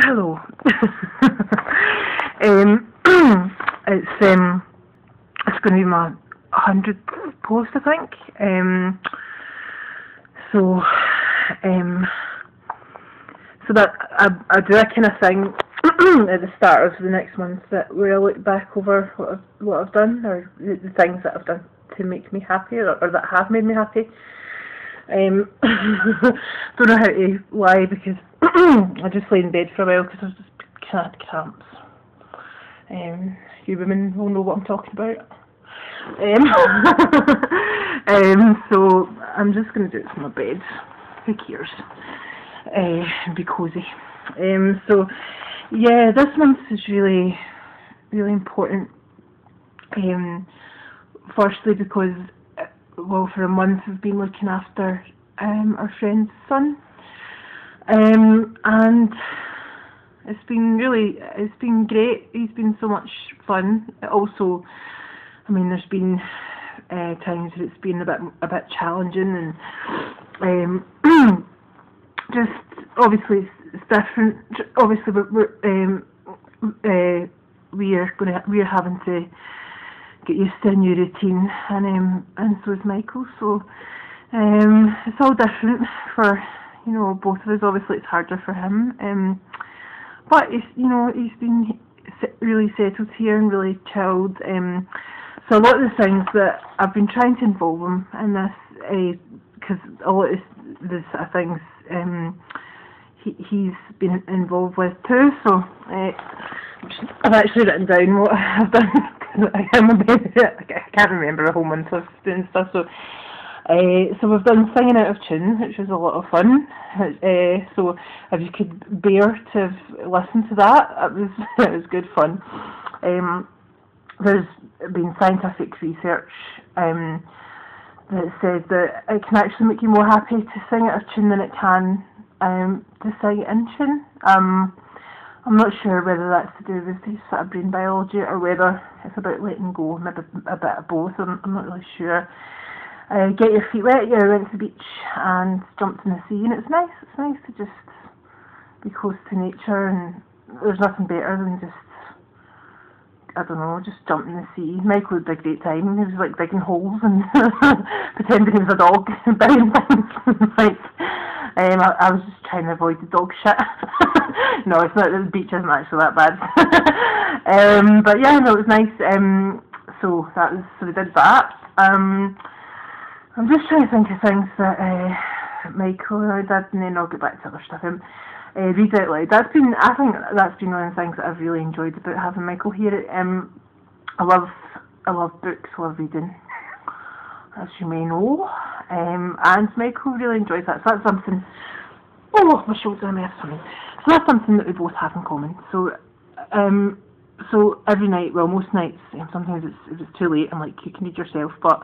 Hello. um, it's going to be my 100th post, I think. So, um, so that I do a kind of thing at the start of the next month that where I look back over what I've done, or the things that I've done to make me happy, or that have made me happy. Don't know how to lie because I just lay in bed for a while because I was just kind of cramps. You women will know what I'm talking about. So I'm just going to do it from my bed. Who cares? Be cosy. So yeah, this month is really, really important. Firstly because, well, for a month we've been looking after our friend's son, and it's been great. He's been so much fun. Also, I mean, there's been times where it's been a bit challenging, and just obviously it's different. Obviously, we're having to get used to a new routine, and so is Michael. So it's all different for both of us. Obviously, it's harder for him, but he's been really settled here and really chilled. So a lot of the things that I've been trying to involve him in this, because a lot of the sort of things he's been involved with too. So I've actually written down what I've done. I can't remember a whole month of doing stuff. So we've done singing out of tune, which was a lot of fun. So if you could bear to have listened to that, it was good fun. There's been scientific research that says that it can actually make you more happy to sing out of tune than it can to sing in tune. I'm not sure whether that's to do with the sort of brain biology or whether it's about letting go, maybe a bit of both. I'm not really sure. Get your feet wet. Yeah, I went to the beach and jumped in the sea, and it's nice. It's nice to just be close to nature, and there's nothing better than just, I don't know, just jump in the sea. Michael had a great time. He was like digging holes and pretending he was a dog and burying things. I was just trying to avoid the dog shit. No, it's not. The beach isn't actually that bad. But yeah, no, it was nice. So we did that. I'm just trying to think of things that Michael and I did, and then I'll get back to other stuff. Read out loud. I think that's been one of the things that I've really enjoyed about having Michael here. I love books, I love reading, as you may know, and Michael really enjoys that. So that's something. Oh, my shoulder, I may have something. So that's something that we both have in common. So every night, well, most nights, sometimes if it's too late, I'm like, you can read yourself, but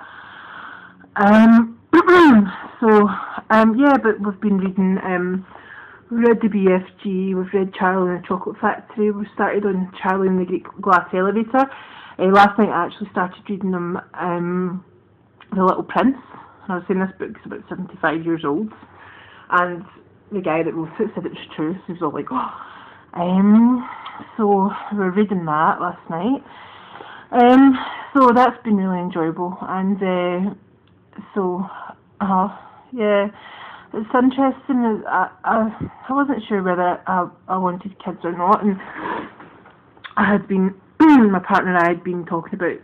yeah, but we've been reading. We've read the BFG, we've read Charlie and the Chocolate Factory, we've started on Charlie and the Great Glass Elevator. Last night I actually started reading them, The Little Prince. And I was saying this book is about 75 years old, and the guy that wrote it said it was true, so he was all like, oh. So we were reading that last night. So that's been really enjoyable, and yeah. It's interesting. I wasn't sure whether I wanted kids or not, and I had been my partner and I had been talking about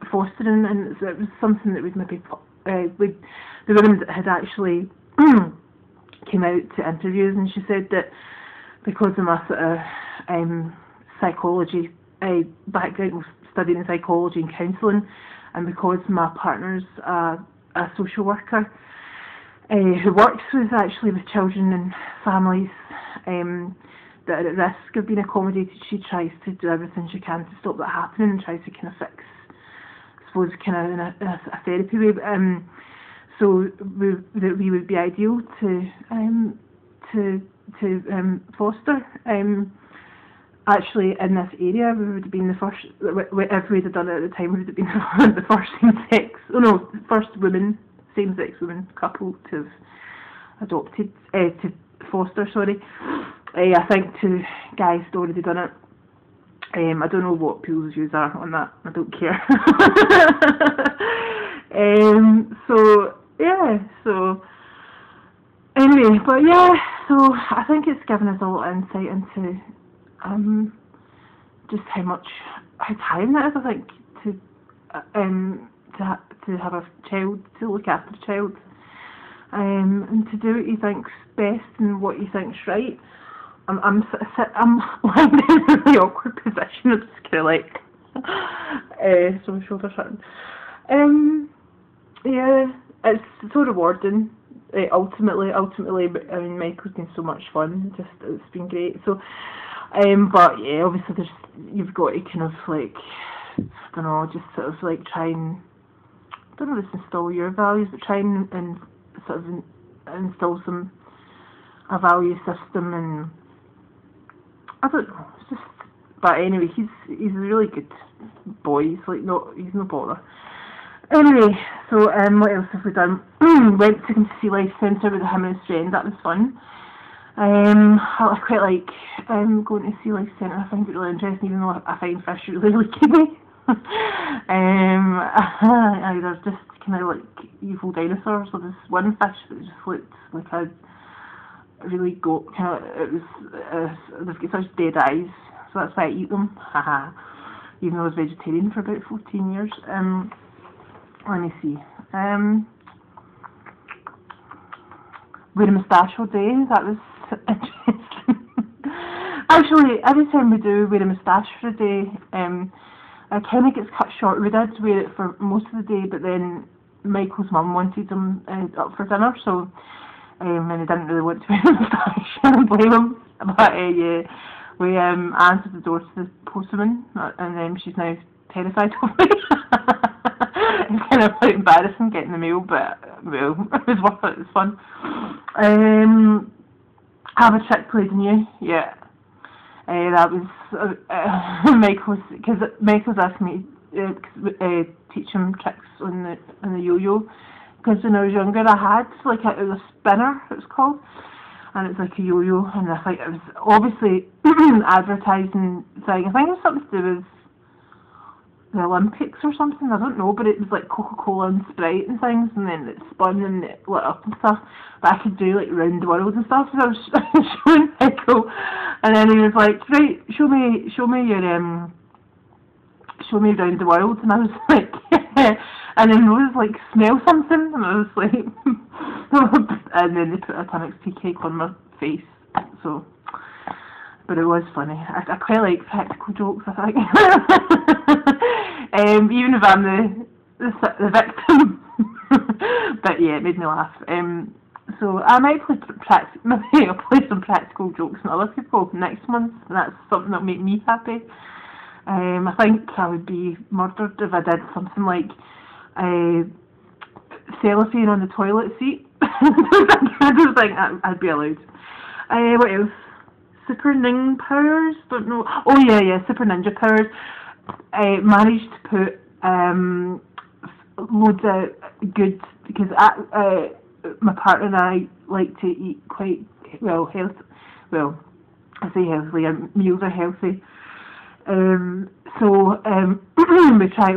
fostering, and it was something that would maybe the woman that had actually came out to interviews, and she said that because of my sort of psychology background, studying psychology and counselling, and because my partner's a social worker who works actually with children and families that are at risk of being accommodated, she tries to do everything she can to stop that happening and tries to kind of fix, I suppose, kind of in a therapy way. So we would be ideal to foster. Actually, in this area, we would have been the first. If we'd have done it at the time, we would have been the first first same-sex women couple to have adopted, to foster. Sorry. I think two guys had already done it. I don't know what people's views are on that. I don't care. So yeah, so anyway, but yeah, so I think it's given us a lot of insight into just how time it is. I think to have a child, to look after a child, and to do what he thinks best and what he thinks right. I'm lying in a really awkward position. I'm just kind of like, so my shoulders hurting. Yeah, it's so rewarding. Ultimately, I mean, Michael's been so much fun. It's been great. So, but yeah, obviously you've got to kind of like, I don't know, just sort of like try and, I don't know if it's install your values, but try and sort of install a value system, and I don't know, it's just, but anyway, he's a really good boy. He's no bother. Anyway, so what else have we done? Went to Sea Life Centre with him and his friend. That was fun. I quite like going to Sea Life Centre. I find it really interesting, even though I find fish really leaky me. They're just kind of like evil dinosaurs. So there's one fish that just looked like a really kind of, it was, they've got such dead eyes, so that's why I eat them. Haha. Even though I was vegetarian for about 14 years. Let me see. Wear a moustache all day. That was interesting. Actually, every time we do wear a moustache for a day, it kind of gets cut short. We did wear it for most of the day, but then Michael's mum wanted him up for dinner, so and he didn't really want to wear a moustache. I don't blame him. But yeah, we answered the door to the postman, and she's now terrified of me. It's kind of quite embarrassing getting the mail, but well, it was worth it. It was fun. Have a trick played on you, yeah. That was because Michael's asked me to teach him tricks on the yo-yo. Because when I was younger, I had like it was a spinner, it was called, and it's like a yo-yo, and I think it was obviously advertising thing. I think it was something to do with the Olympics or something, I don't know, but it was like Coca-Cola and Sprite and things, and then it spun and it lit up and stuff. But I could do like round the world and stuff, so I was showing Michael, and then he was like, right, show me around the world, and I was like, and then Rose like, smell something, and I was like, and then they put a Tunnock's tea cake on my face, so, but it was funny. I quite like practical jokes, I think. Even if I'm the victim. But yeah, it made me laugh. So I might maybe I'll play some practical jokes on other people next month, and that's something that'll make me happy. I think I would be murdered if I did something like cellophane on the toilet seat. I don't think I'd be allowed. What else? Super Ning powers? Don't know. Oh yeah, Super Ninja powers. Managed to put loads of good, because my partner and I like to eat quite well, well, I say healthily, our meals are healthy. So we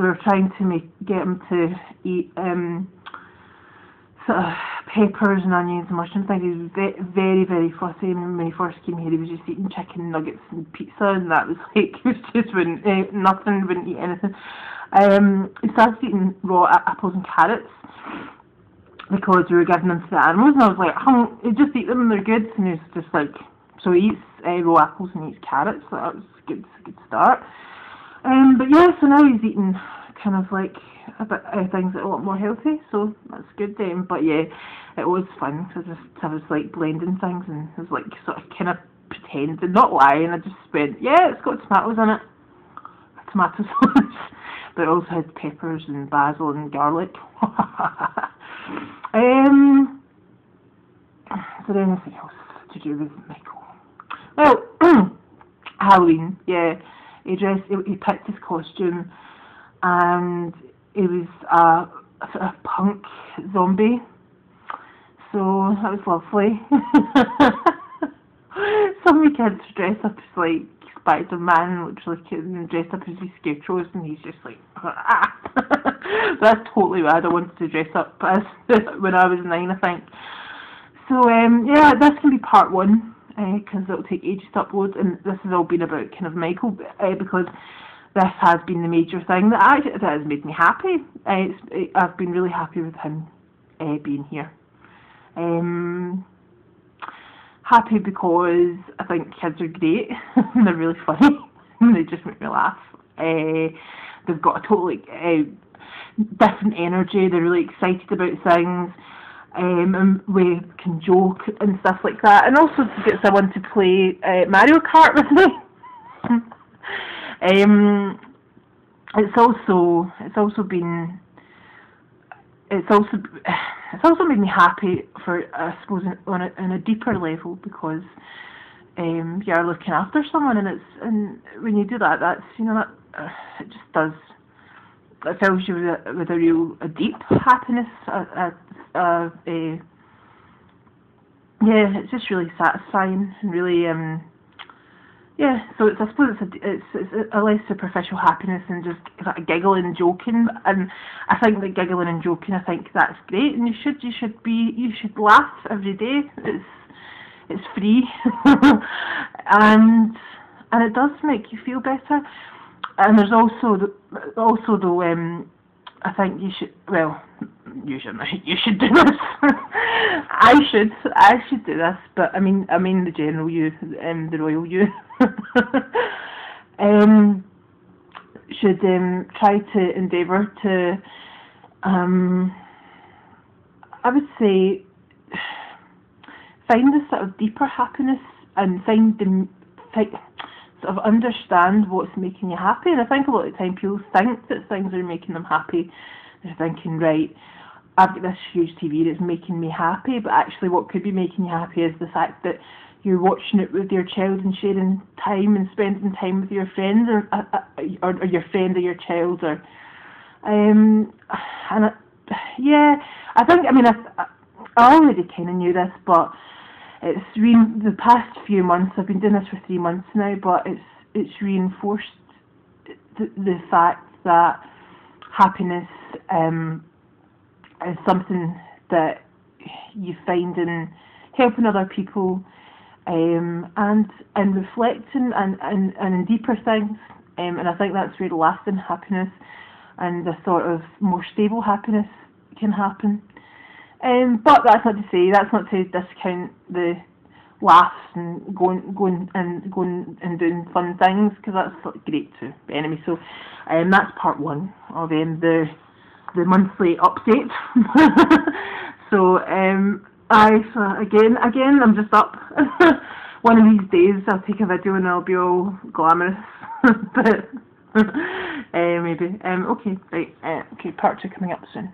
were trying to get him to eat sort of peppers and onions and mushrooms. I think he was very, very fussy. When he first came here, he was just eating chicken nuggets and pizza, and that was like, he was just wouldn't eat anything. He started eating raw apples and carrots because we were giving them to the animals, and I was like, just eat them, they're good. And he was just like, so he eats raw apples and eats carrots, so that was a good start. But yeah, so now he's eating kind of like things that are a lot more healthy, so that's good. But yeah, it was fun because I was like blending things, and I was like sort of kind of pretending, not lying. I just went, yeah, it's got tomatoes in it, tomato sauce, but it also had peppers and basil and garlic. Is there anything else to do with Michael? Well, Halloween, yeah. He picked his costume, and he was a sort of punk zombie, so that was lovely. some kids dress up as like Spider-Man, literally dress up as these scarecrows, and he's just like, ah. That's totally what I wanted to dress up as when I was 9, I think. So yeah, this can be part 1 because it'll take ages to upload, and this has all been about kind of Michael because this has been the major thing that has made me happy. I've been really happy with him being here. Happy because I think kids are great and they're really funny and they just make me laugh. They've got a totally different energy, they're really excited about things, and we can joke and stuff like that, and also to get someone to play Mario Kart with me. It's also made me happy for, I suppose, on a deeper level, because you are looking after someone, and when you do that, that's, you know, that it just does. It fills you with a deep happiness. Yeah, it's just really satisfying and really yeah. So I suppose it's a less superficial happiness and just like giggling and joking. And I think that giggling and joking, I think that's great, and you should laugh every day. It's free, and it does make you feel better. And there's also though I think you should do this. I should do this, but I mean the general you, the royal you, should try to endeavour to I would say find this sort of deeper happiness and sort of understand what's making you happy. And I think a lot of the time people think that things are making them happy. They're thinking, right, I've got this huge TV that's making me happy, but actually what could be making you happy is the fact that you're watching it with your child and sharing time and spending time with your friends, or your friend or your child, or yeah, I think, I mean, I already kind of knew this, but it's the past few months, I've been doing this for 3 months now, but it's reinforced the fact that happiness is something that you find in helping other people, and reflecting and in deeper things, and I think that's where lasting happiness and a sort of more stable happiness can happen. But that's not to discount the laughs and going and doing fun things, because that's great too. But anyway, so that's part 1 of the monthly update. So again, I'm just up. One of these days I'll take a video and I'll be all glamorous. But maybe. Okay, right. Okay, part 2 coming up soon.